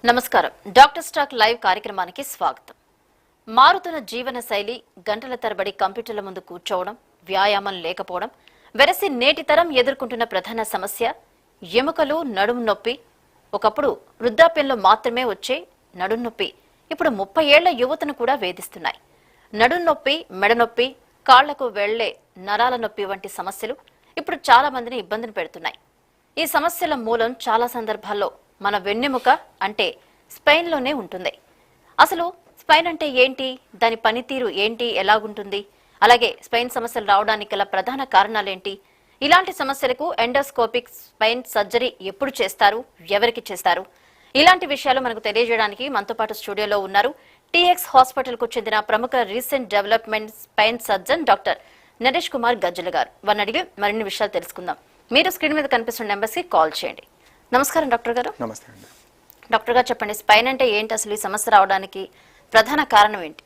నమస్కారం. Doctor stock live కార్యక్రమానికి స్వాగతం. మారుతున్న జీవన శైలి, గంటల తరబడి కంప్యూటర్ల ముందు కూర్చోవడం, వ్యాయామం లేకపోవడం, వెరసి నేటి తరం ఎదుర్కొంటున్న ప్రధాన సమస్య ఎముకలు, నడుము నొప్పి. ఒకప్పుడు వృద్ధాప్యంలో మాత్రమే వచ్చే నడుము నొప్పి ఇప్పుడు 30 ఏళ్ల యువతను కూడా వేధిస్తున్నాయి. నడుము నొప్పి, మెడ నొప్పి, కాళ్లకు వెళ్లే నరాల నొప్పి వంటి సమస్యలు ఇప్పుడు చాలా మందిని ఇబ్బందిని పెడుతున్నాయి. ఈ సమస్యల మూలం చాలా సందర్భాల్లో మన వెన్నెముక అంటే స్పైన్లోనే ఉంటుంది. అసలు స్పైన్ అంటే ఏంటి, దాని పనితీరు ఏంటి, ఎలాగుంటుంది, అలాగే స్పైన్ సమస్యలు రావడానికి గల ప్రధాన కారణాలేంటి, ఇలాంటి సమస్యలకు ఎండోస్కోపిక్ స్పైన్ సర్జరీ ఎప్పుడు చేస్తారు, ఎవరికి చేస్తారు, ఇలాంటి విషయాలు మనకు తెలియజేయడానికి మనతో పాటు స్టూడియోలో ఉన్నారు టీఎక్స్ హాస్పిటల్ కు చెందిన ప్రముఖ recent development spine surgeon doctor Naresh Kumar Gajjala గారు. వారిని అడిగి మరిన్ని విషయాలు తెలుసుకుందాం. మీరు స్క్రీన్ మీద కనిపిస్తున్న నెంబర్స్ కి కాల్ చేయండి. నమస్కారం డాక్టర్ గారు. నమస్తే అండి. డాక్టర్ గారు చెప్పండి, స్పైన్ అంటే ఏంటి, అసలు ఈ సమస్య రావడానికి ప్రధాన కారణం ఏంటి?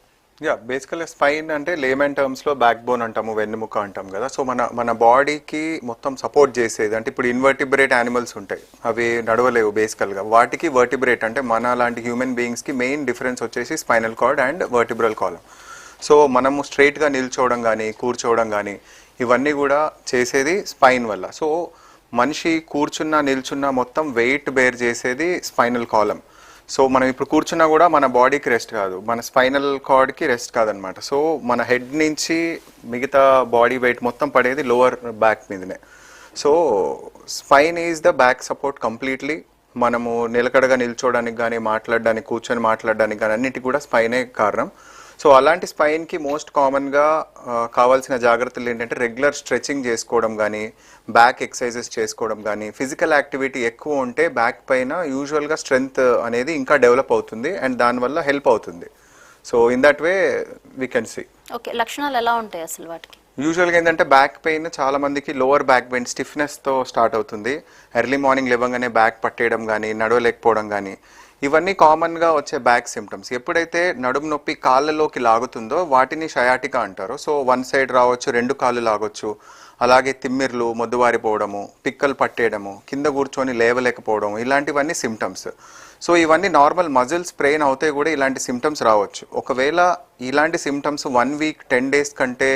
బేసికల్గా స్పైన్ అంటే లేమన్ టర్మ్స్ లో బ్యాక్ బోన్ అంటాము, వెన్నెముక అంటాం కదా. సో మన బాడీకి మొత్తం సపోర్ట్ చేసేది. అంటే ఇప్పుడు ఇన్వర్టిబ్రేట్ యానిమల్స్ ఉంటాయి, అవి నడవలేవు బేసికల్గా. వాటికి వర్టిబ్రేట్ అంటే మన లాంటి హ్యూమన్ బీయింగ్స్ కి మెయిన్ డిఫరెన్స్ వచ్చేసి spinal cord and vertebral column. So మనము స్ట్రైట్ గా నిల్చోవడం కానీ, కూర్చోవడం కానీ, ఇవన్నీ కూడా చేసేది స్పైన్ వల్ల. సో మనిషి కూర్చున్నా నిల్చున్నా మొత్తం వెయిట్ బేర్ చేసేది స్పైనల్ కాలం. సో మనం ఇప్పుడు కూర్చున్నా కూడా మన బాడీకి రెస్ట్ కాదు, మన స్పైనల్ కార్డ్కి రెస్ట్ కాదనమాట. సో మన హెడ్ నుంచి మిగతా బాడీ వెయిట్ మొత్తం పడేది లోవర్ బ్యాక్ మీదనే. So spine is the back support completely. మనము నిలకడగా నిల్చోవడానికి కానీ, మాట్లాడడానికి, కూర్చొని మాట్లాడడానికి కానీ అన్నిటికీ కూడా స్పైనే కారణం. సో అలాంటి స్పైన్కి మోస్ట్ కామన్గా కావాల్సిన జాగ్రత్తలు ఏంటంటే రెగ్యులర్ స్ట్రెచింగ్ చేసుకోవడం కానీ, బ్యాక్ ఎక్సర్సైజెస్ చేసుకోవడం కానీ. ఫిజికల్ యాక్టివిటీ ఎక్కువ ఉంటే బ్యాక్ పైన యూజువల్గా స్ట్రెంగ్త్ అనేది ఇంకా డెవలప్ అవుతుంది అండ్ దానివల్ల హెల్ప్ అవుతుంది. So in that way we can see. Okay, లక్షణాలు ఎలా ఉంటాయి అసలు వాటికి? యూజువల్గా ఏంటంటే బ్యాక్ పెయిన్ చాలా మందికి లోవర్ బ్యాక్ పెయిన్ స్టిఫ్నెస్తో స్టార్ట్ అవుతుంది. ఎర్లీ మార్నింగ్ లేవగానే బ్యాక్ పట్టేయడం కానీ, నడవలేకపోవడం కానీ, ఇవన్నీ కామన్గా వచ్చే బ్యాక్ సిమ్టమ్స్. ఎప్పుడైతే నడుము నొప్పి కాళ్ళలోకి లాగుతుందో వాటిని షయాటికా అంటారు. సో వన్ సైడ్ రావచ్చు, 2 కాళ్ళు లాగొచ్చు. అలాగే తిమ్మిర్లు, మొద్దువారిపోవడము, పిక్కలు పట్టేయడము, కింద కూర్చొని లేవలేకపోవడం, ఇలాంటివన్నీ సిమ్టమ్స్. సో ఇవన్నీ నార్మల్ మజిల్ స్ప్రెయిన్ అవుతే కూడా ఇలాంటి సిమ్టమ్స్ రావచ్చు. ఒకవేళ ఇలాంటి సిమ్టమ్స్ 1 వీక్ 10 డేస్ కంటే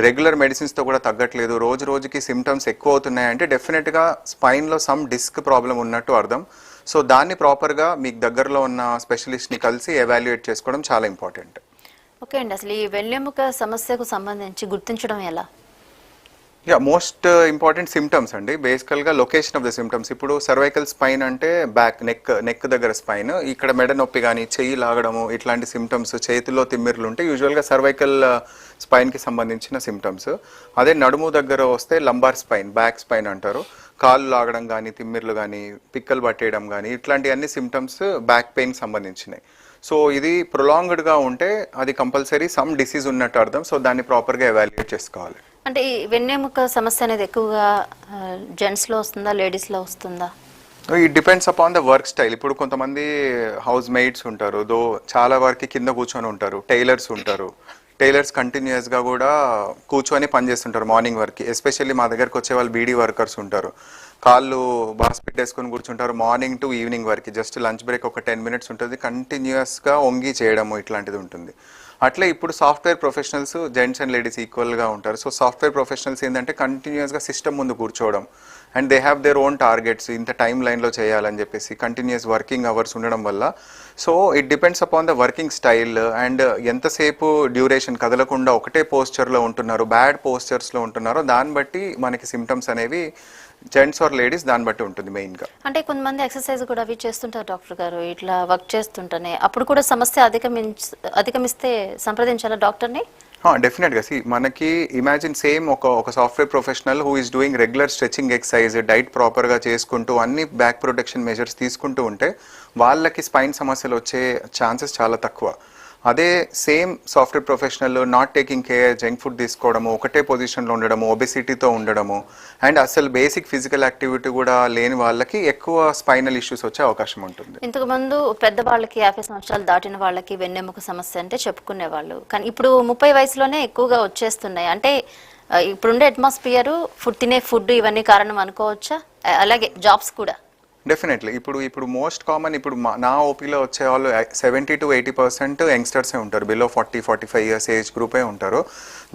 రెగ్యులర్ మెడిసిన్స్తో కూడా తగ్గట్లేదు, రోజు రోజుకి సిమ్టమ్స్ ఎక్కువ అవుతున్నాయంటే డెఫినెట్గా స్పైన్లో సమ్ డిస్క్ ప్రాబ్లం ఉన్నట్టు అర్థం. సో దాన్ని ప్రాపర్గా మీకు దగ్గరలో ఉన్న స్పెషలిస్ట్ని కలిసి ఎవాల్యుయేట్ చేసుకోవడం చాలా ఇంపార్టెంట్. ఓకే అండి, అసలు ఈ వెన్నెముక సమస్యకు సంబంధించి గుర్తించడం ఎలా? మోస్ట్ ఇంపార్టెంట్ సిమ్టమ్స్ అండి. బేసికల్గా లొకేషన్ ఆఫ్ ద సిమ్టమ్స్. ఇప్పుడు సర్వైకల్ స్పైన్ అంటే బ్యాక్ నెక్ దగ్గర స్పైన్, ఇక్కడ మెడ నొప్పి కానీ, చెయ్యి లాగడము, ఇట్లాంటి సిమ్టమ్స్, చేతిలో తిమ్మిర్లు ఉంటే యూజువల్గా సర్వైకల్ స్పైన్కి సంబంధించిన సిమ్టమ్స్. అదే నడుము దగ్గర వస్తే లంబార్ స్పైన్, బ్యాక్ స్పైన్ అంటారు. కాళ్ళు లాగడం కానీ, తిమ్మిర్లు కానీ, పిక్కలు పట్టేయడం కానీ, ఇట్లాంటి అన్ని సిమ్టమ్స్ బ్యాక్ పెయిన్కి సంబంధించినవి. సో ఇది ప్రొలాంగ్డ్గా ఉంటే అది కంపల్సరీ సమ్ డిసీజ్ ఉన్నట్టు అర్థం. సో దాన్ని ప్రాపర్గా ఎవాల్యుయేట్ చేసుకోవాలి. అంటే ఈ వెన్నెముక సమస్య అనేది ఎక్కువగా జెంట్స్లో వస్తుందా, లేడీస్లో వస్తుందా? It depends upon the work style. ఇప్పుడు కొంతమంది హౌస్ మెయిడ్స్ ఉంటారు, దో చాలా వరకు కింద కూర్చొని ఉంటారు. టైలర్స్ ఉంటారు, టైలర్స్ కంటిన్యూస్గా కూడా కూర్చొని పనిచేస్తుంటారు మార్నింగ్ వరకు. ఎస్పెషల్లీ మా దగ్గరకు వచ్చే వాళ్ళు బీడీ వర్కర్స్ ఉంటారు, కాళ్ళు బాస్కెట్ వేసుకొని కూర్చుంటారు మార్నింగ్ టు ఈవినింగ్ వరకు. జస్ట్ లంచ్ బ్రేక్ ఒక 10 minutes ఉంటుంది, కంటిన్యూస్గా వంగి చేయడము ఇట్లాంటిది ఉంటుంది. అట్లే ఇప్పుడు software professionals gents and ladies ఈక్వల్గా ఉంటారు. సో సాఫ్ట్వేర్ ప్రొఫెషనల్స్ ఏంటంటే కంటిన్యూస్గా సిస్టమ్ ముందు కూర్చోవడం and they have their own targets, ఇంత టైం లైన్లో చేయాలని చెప్పేసి కంటిన్యూస్ వర్కింగ్ అవర్స్ ఉండడం వల్ల. So it depends upon the working style and ఎంతసేపు డ్యూరేషన్ కదలకుండా ఒకటే పోస్చర్లో ఉంటున్నారు, బ్యాడ్ పోస్చర్స్లో ఉంటున్నారో దాన్ని బట్టి మనకి సిమ్టమ్స్ అనేవి జెంట్స్ ఆర్ లేడీస్ దాన్ని బట్టి ఉంటుంది మెయిన్గా. అంటే కొంతమంది ఎక్సర్సైజ్ కూడా అవి చేస్తుంటారు డాక్టర్ గారు, ఇట్లా వర్క్ చేస్తుంటేనే అప్పుడు కూడా సమస్య అధిగమిస్తే సంప్రదించాలా డాక్టర్ని? డెఫినెట్గా. మనకి ఇమాజిన్ సేమ్ ఒక software professional who is doing regular stretching exercise, diet ప్రాపర్గా చేసుకుంటూ అన్ని బ్యాక్ ప్రొటెక్షన్ మెజర్స్ తీసుకుంటూ ఉంటే వాళ్ళకి స్పైన్ సమస్యలు వచ్చే ఛాన్సెస్ చాలా తక్కువ. అదే same software professional not taking care, junk food తీసుకోవడము, ఒకటే పొజిషన్లో ఉండడము, ఒబెసిటీతో ఉండడము అండ్ అసలు బేసిక్ ఫిజికల్ యాక్టివిటీ కూడా లేని వాళ్ళకి ఎక్కువ స్పైనల్ ఇష్యూస్ వచ్చే అవకాశం ఉంటుంది. ఇంతకు ముందు పెద్దవాళ్ళకి 50 సంవత్సరాలు దాటిన వాళ్ళకి వెన్నెముక సమస్య అంటే చెప్పుకునేవాళ్ళు, కానీ ఇప్పుడు 30 వయసులోనే ఎక్కువగా వచ్చేస్తున్నాయి. అంటే ఇప్పుడుండే అట్మాస్ఫియర్, తినే ఫుడ్ ఇవన్నీ కారణం అనుకోవచ్చా? అలాగే జాబ్స్ కూడా డెఫినెట్లీ ఇప్పుడు మోస్ట్ కామన్ ఇప్పుడు నా ఓపీలో వచ్చే వాళ్ళు 70-80% యంగ్స్టర్సే ఉంటారు, బిలో 40-45 ఇయర్స్ ఏజ్ గ్రూపే ఉంటారు.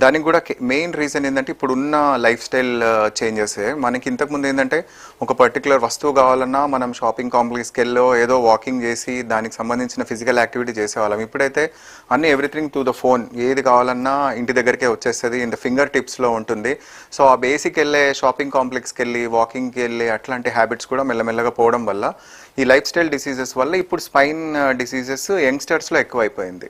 దానికి కూడా మెయిన్ రీజన్ ఏంటంటే ఇప్పుడున్న లైఫ్ స్టైల్ చేంజెసే. మనకి ఇంతకుముందు ఏంటంటే ఒక పర్టికులర్ వస్తువు కావాలన్నా మనం షాపింగ్ కాంప్లెక్స్కి వెళ్ళో ఏదో వాకింగ్ చేసి దానికి సంబంధించిన ఫిజికల్ యాక్టివిటీ చేసేవాళ్ళం. ఇప్పుడైతే అన్ని ఎవ్రీథింగ్ టు ద ఫోన్, ఏది కావాలన్నా ఇంటి దగ్గరికే వచ్చేస్తుంది, ఇన్ ద ఫింగర్ టిప్స్లో ఉంటుంది. సో ఆ బేసిక్ వెళ్ళే షాపింగ్ కాంప్లెక్స్కి వెళ్ళి వాకింగ్కి వెళ్ళి అట్లాంటి హ్యాబిట్స్ కూడా మెల్లమెల్లగా పోవడం వల్ల ఈ లైఫ్ స్టైల్ డిసీజెస్ వల్ల ఇప్పుడు స్పైన్ డిసీజెస్ యంగ్స్టర్స్లో ఎక్కువైపోయింది.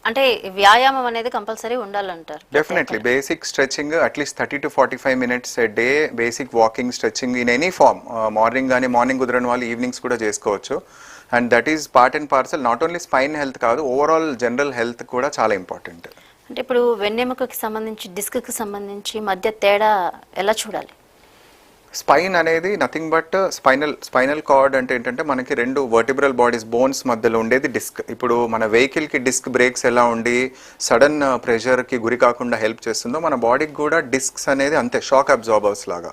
అంటే వ్యాయామం అనేది కంపల్సరీ ఉండాలంటారు. Definitely basic stretching at least 30-45 minutes a day, basic walking stretching in any form. Morning కానీ మార్నింగ్ కుదరని వాళ్ళు ఈవినింగ్స్ కూడా చేసుకోవచ్చు. And that is part and parcel. Not only spine health కాదు, ఓవరాల్ జనరల్ హెల్త్ కూడా చాలా ఇంపార్టెంట్. అంటే ఇప్పుడు వెన్నెముకకి సంబంధించి డిస్క్కి సంబంధించి మధ్య తేడా ఎలా చూడాలి? స్పైన్ అనేది నథింగ్ బట్ స్పైనల్ కార్డ్ అంటే ఏంటంటే మనకి రెండు వర్టిబ్రల్ బాడీస్ బోన్స్ మధ్యలో ఉండేది డిస్క్. ఇప్పుడు మన వెహికల్కి డిస్క్ బ్రేక్స్ ఎలా ఉండి సడన్ ప్రెషర్కి గురి కాకుండా హెల్ప్ చేస్తుందో మన బాడీకి కూడా డిస్క్స్ అనేది అంతే, షాక్ అబ్జార్బర్స్ లాగా.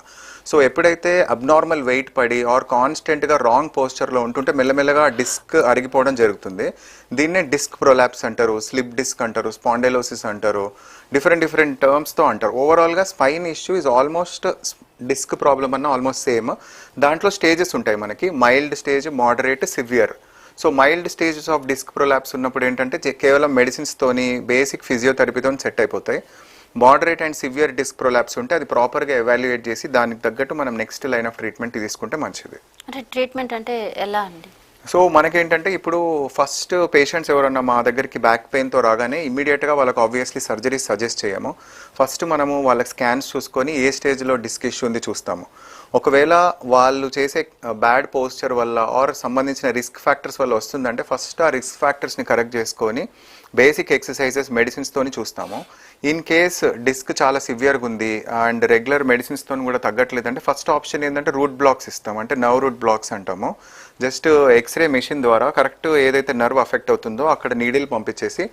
సో ఎప్పుడైతే అబ్నార్మల్ వెయిట్ పడి ఆర్ కాన్స్టెంట్గా రాంగ్ పోస్చర్లో ఉంటుంటే మెల్లమెల్లగా డిస్క్ అరిగిపోవడం జరుగుతుంది. దీన్నే డిస్క్ ప్రొలాప్స్ అంటారు, స్లిప్ డిస్క్ అంటారు, స్పాండైలోసిస్ అంటారు, డిఫరెంట్ టర్మ్స్తో అంటారు. ఓవరాల్గా spine issue is almost disc problem అన్న ఆల్మోస్ట్ సేమ్. దాంట్లో స్టేజెస్ ఉంటాయి మనకి, mild stage, moderate, severe. So mild stages of disc prolapse ఉన్నప్పుడు ఏంటంటే కేవలం మెడిసిన్స్తోని బేసిక్ ఫిజియోథెరపీతో సెట్ అయిపోతాయి. Moderate and severe disc prolapse ఉంటే అది ప్రాపర్గా ఎవాల్యుయేట్ చేసి దానికి తగ్గట్టు మనం నెక్స్ట్ లైన్ ఆఫ్ ట్రీట్మెంట్ తీసుకుంటే మంచిది. అంటే ట్రీట్మెంట్ అంటే ఎలా అండి? సో మనకేంటంటే ఇప్పుడు ఫస్ట్ పేషెంట్స్ ఎవరన్నా మా దగ్గరికి బ్యాక్ పెయిన్తో రాగానే ఇమ్మీడియట్గా వాళ్ళకి ఆబ్వియస్లీ సర్జరీ సజెస్ట్ చేయము. ఫస్ట్ మనము వాళ్ళకి స్కాన్స్ చూసుకొని ఏ స్టేజ్లో డిస్క్ ఇష్యూ ఉంది చూస్తాము. ఒకవేళ వాళ్ళు చేసే బ్యాడ్ పోస్చర్ వల్ల ఆర్ సంబంధించిన రిస్క్ ఫ్యాక్టర్స్ వల్ల వస్తుందంటే ఫస్ట్ ఆ రిస్క్ ఫ్యాక్టర్స్ని కరెక్ట్ చేసుకొని బేసిక్ ఎక్సర్సైజెస్ మెడిసిన్స్తోని చూస్తాము. ఇన్ కేస్ డిస్క్ చాలా సివియర్గా ఉంది అండ్ రెగ్యులర్ మెడిసిన్స్తో కూడా తగ్గట్లేదంటే ఫస్ట్ ఆప్షన్ ఏంటంటే రూట్ బ్లాక్స్ ఇస్తాం, అంటే నర్వ్ రూట్ బ్లాక్స్ అంటాము. జస్ట్ ఎక్స్రే మెషిన్ ద్వారా కరెక్ట్ ఏదైతే నర్వ్ అఫెక్ట్ అవుతుందో అక్కడ నీడిల్ పంపించేసి